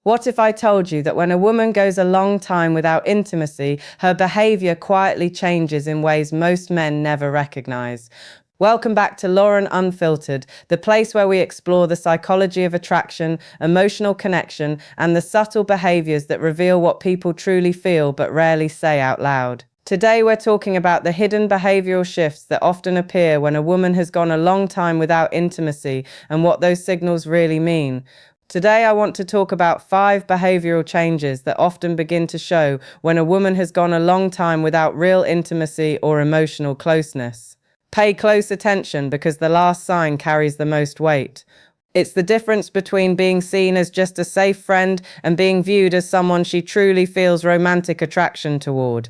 What if I told you that when a woman goes a long time without intimacy, her behavior quietly changes in ways most men never recognize? Welcome back to Lauren Unfiltered, the place where we explore the psychology of attraction, emotional connection, and the subtle behaviors that reveal what people truly feel but rarely say out loud. Today we're talking about the hidden behavioral shifts that often appear when a woman has gone a long time without intimacy and what those signals really mean. Today I want to talk about 5 behavioral changes that often begin to show when a woman has gone a long time without real intimacy or emotional closeness. Pay close attention because the last sign carries the most weight. It's the difference between being seen as just a safe friend and being viewed as someone she truly feels romantic attraction toward.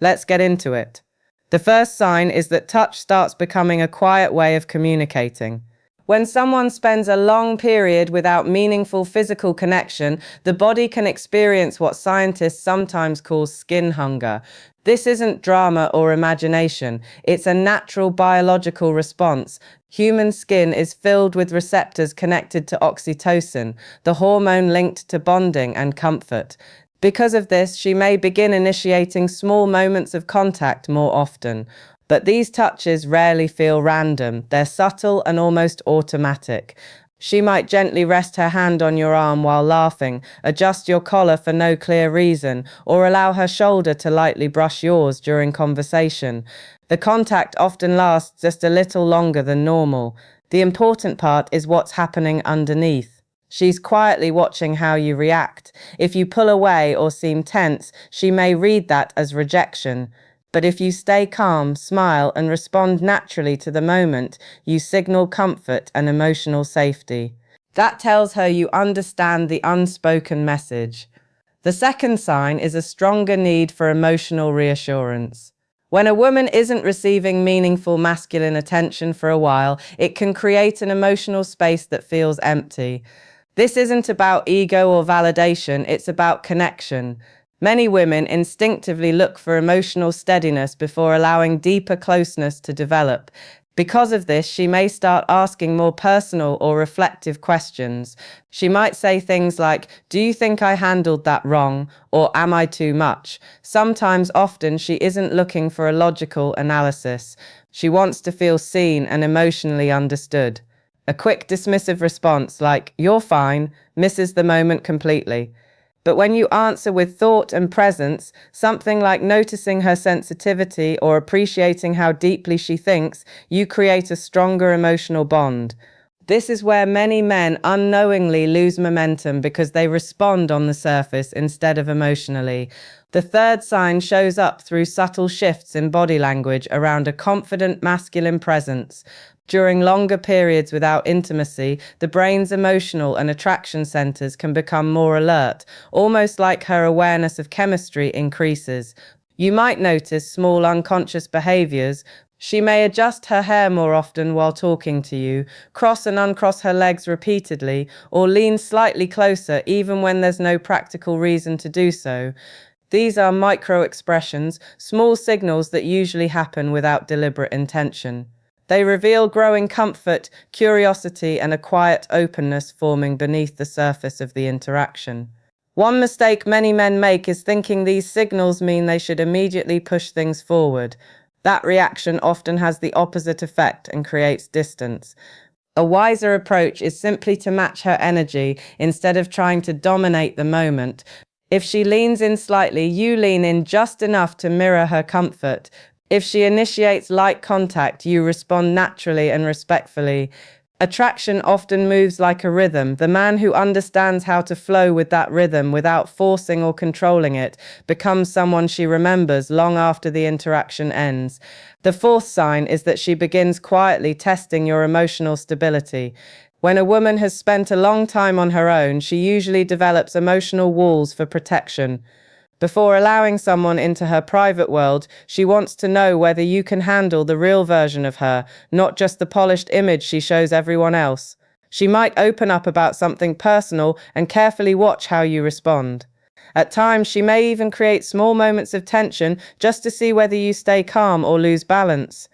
Let's get into it. The first sign is that touch starts becoming a quiet way of communicating. When someone spends a long period without meaningful physical connection, the body can experience what scientists sometimes call skin hunger. This isn't drama or imagination, it's a natural biological response. Human skin is filled with receptors connected to oxytocin, the hormone linked to bonding and comfort. Because of this, she may begin initiating small moments of contact more often. But these touches rarely feel random. They're subtle and almost automatic. She might gently rest her hand on your arm while laughing, adjust your collar for no clear reason, or allow her shoulder to lightly brush yours during conversation. The contact often lasts just a little longer than normal. The important part is what's happening underneath. She's quietly watching how you react. If you pull away or seem tense, she may read that as rejection. But if you stay calm, smile, and respond naturally to the moment, you signal comfort and emotional safety. That tells her you understand the unspoken message. The second sign is a stronger need for emotional reassurance. When a woman isn't receiving meaningful masculine attention for a while, it can create an emotional space that feels empty. This isn't about ego or validation, it's about connection. Many women instinctively look for emotional steadiness before allowing deeper closeness to develop. Because of this, she may start asking more personal or reflective questions. She might say things like, "Do you think I handled that wrong?" or "Am I too much?" Often, she isn't looking for a logical analysis. She wants to feel seen and emotionally understood. A quick dismissive response like, "You're fine," misses the moment completely. But when you answer with thought and presence, something like noticing her sensitivity or appreciating how deeply she thinks, you create a stronger emotional bond. This is where many men unknowingly lose momentum because they respond on the surface instead of emotionally. The third sign shows up through subtle shifts in body language around a confident masculine presence. During longer periods without intimacy, the brain's emotional and attraction centers can become more alert, almost like her awareness of chemistry increases. You might notice small unconscious behaviors. She may adjust her hair more often while talking to you, cross and uncross her legs repeatedly, or lean slightly closer even when there's no practical reason to do so. These are micro expressions, small signals that usually happen without deliberate intention. They reveal growing comfort, curiosity, and a quiet openness forming beneath the surface of the interaction. One mistake many men make is thinking these signals mean they should immediately push things forward. That reaction often has the opposite effect and creates distance. A wiser approach is simply to match her energy instead of trying to dominate the moment. If she leans in slightly, you lean in just enough to mirror her comfort. If she initiates light contact, you respond naturally and respectfully. Attraction often moves like a rhythm. The man who understands how to flow with that rhythm without forcing or controlling it becomes someone she remembers long after the interaction ends. The fourth sign is that she begins quietly testing your emotional stability. When a woman has spent a long time on her own, she usually develops emotional walls for protection. Before allowing someone into her private world, she wants to know whether you can handle the real version of her, not just the polished image she shows everyone else. She might open up about something personal and carefully watch how you respond. At times, she may even create small moments of tension just to see whether you stay calm or lose balance.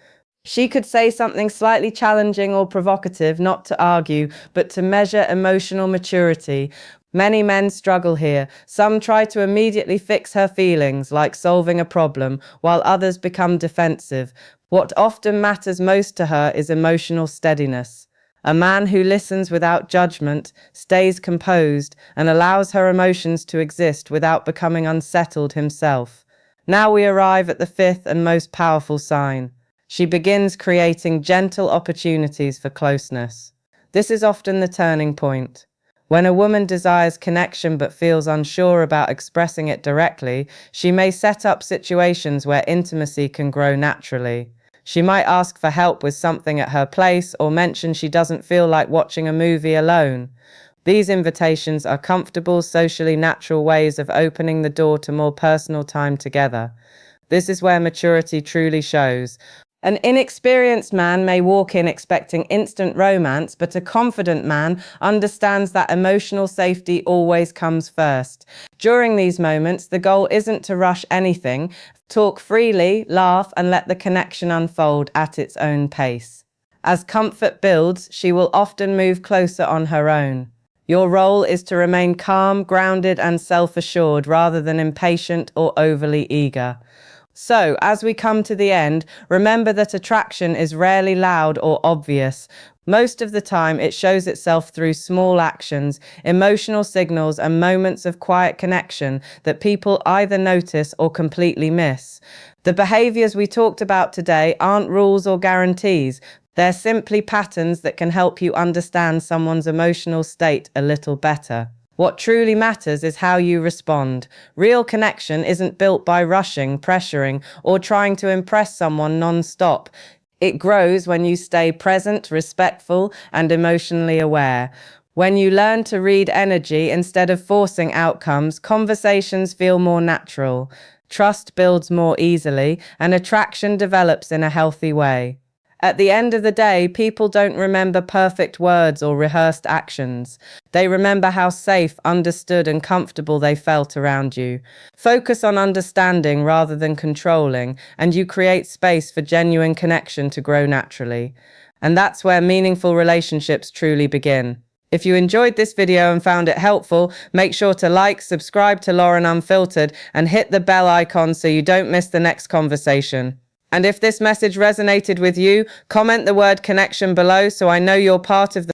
She could say something slightly challenging or provocative, not to argue, but to measure emotional maturity. Many men struggle here. Some try to immediately fix her feelings, like solving a problem, while others become defensive. What often matters most to her is emotional steadiness. A man who listens without judgment, stays composed, and allows her emotions to exist without becoming unsettled himself. Now we arrive at the fifth and most powerful sign. She begins creating gentle opportunities for closeness. This is often the turning point. When a woman desires connection but feels unsure about expressing it directly, she may set up situations where intimacy can grow naturally. She might ask for help with something at her place or mention she doesn't feel like watching a movie alone. These invitations are comfortable, socially natural ways of opening the door to more personal time together. This is where maturity truly shows. An inexperienced man may walk in expecting instant romance, but a confident man understands that emotional safety always comes first. During these moments, the goal isn't to rush anything. Talk freely, laugh, and let the connection unfold at its own pace. As comfort builds, she will often move closer on her own. Your role is to remain calm, grounded, and self-assured rather than impatient or overly eager. So, as we come to the end, remember that attraction is rarely loud or obvious. Most of the time, it shows itself through small actions, emotional signals, and moments of quiet connection that people either notice or completely miss. The behaviors we talked about today aren't rules or guarantees. They're simply patterns that can help you understand someone's emotional state a little better. What truly matters is how you respond. Real connection isn't built by rushing, pressuring, or trying to impress someone non-stop. It grows when you stay present, respectful, and emotionally aware. When you learn to read energy instead of forcing outcomes, conversations feel more natural. Trust builds more easily, and attraction develops in a healthy way. At the end of the day, people don't remember perfect words or rehearsed actions. They remember how safe, understood, and comfortable they felt around you. Focus on understanding rather than controlling, and you create space for genuine connection to grow naturally. And that's where meaningful relationships truly begin. If you enjoyed this video and found it helpful, make sure to like, subscribe to Lauren Unfiltered, and hit the bell icon so you don't miss the next conversation. And if this message resonated with you, comment the word connection below so I know you're part of the